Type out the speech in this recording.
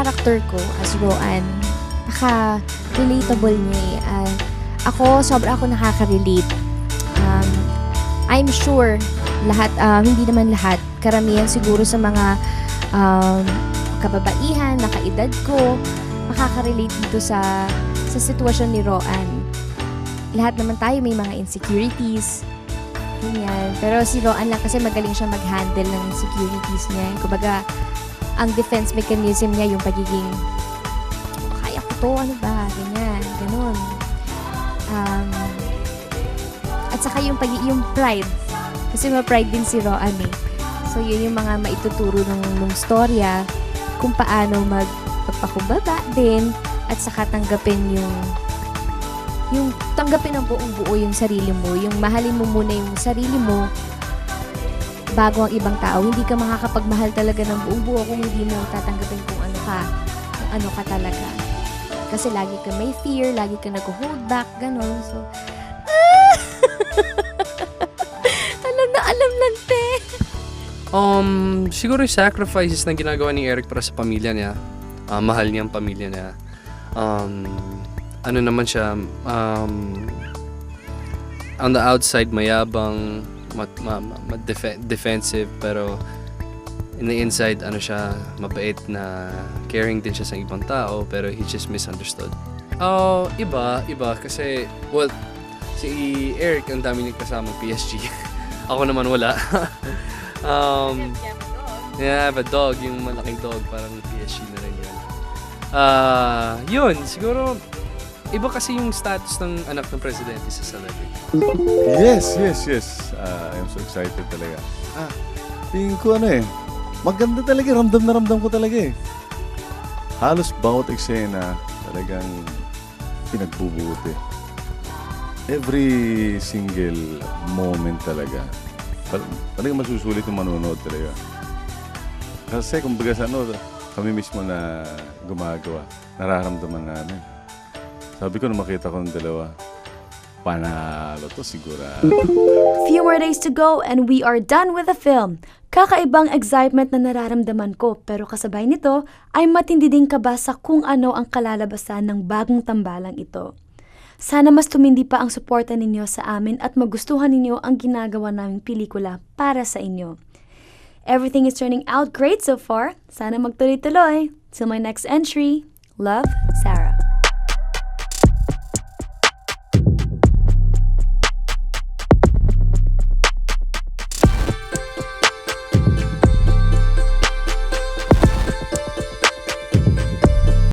character ko as Roan, relatable niya eh. Sobra ako nakaka-relate. I'm sure lahat, hindi naman lahat, karamihan siguro sa mga kababaihan, nakaedad ko, makaka-relate dito sa sitwasyon ni Roan. Lahat naman tayo may mga insecurities, ganyan. Pero si Roan lang kasi magaling siya mag-handle ng insecurities niya. Kumbaga, ang defense mechanism niya yung pagiging, kaya ko to, ano ba, ganyan, ganun. At saka yung pride. Kasi ma-pride din si Roan eh. So, yun yung mga maituturo ng storya kung paano magpakumbaba din at saka tanggapin tanggapin ng buong buo yung sarili mo. Yung mahalin mo muna yung sarili mo bago ang ibang tao. Hindi ka makakapagmahal talaga ng buong buo kung hindi mo tatanggapin kung ano ka talaga. Kasi lagi ka may fear, lagi ka nag-hold back, gano'n. So, alam lang, te. Siguro yung sacrifices na ginagawa ni Eric para sa pamilya niya. Mahal niya ang pamilya niya. Ano naman siya, on the outside, mayabang, defensive, pero in the inside, mabait na caring din siya sa ibang tao, pero he just misunderstood. Iba, kasi, well, si Eric, ang dami niyang kasamang PSG. Ako naman wala. Yeah, I have a dog, yung malaking dog, parang PSG na rin yan. Yun, siguro, iba kasi yung status ng anak ng presidente sa celebrity. Yes. I'm so excited talaga. Tingin ko maganda talaga, ramdam na ramdam ko talaga eh. Halos bawat eksena talagang pinagbubuti. Every single moment talaga. Talagang masusulit yung manonood talaga. Kasi kumbaga kami mismo na gumagawa, nararamdaman namin. Sabi ko nung makita ko ng dalawa, panalo to sigurado. Few more days to go and we are done with the film. Kakaibang excitement na nararamdaman ko pero kasabay nito ay matindi ding kaba sa kung ano ang kalalabasan ng bagong tambalang ito. Sana mas tumindi pa ang suporta ninyo sa amin at magustuhan ninyo ang ginagawa naming pelikula para sa inyo. Everything is turning out great so far. Sana magtuloy-tuloy. Till my next entry, Love, Sarah.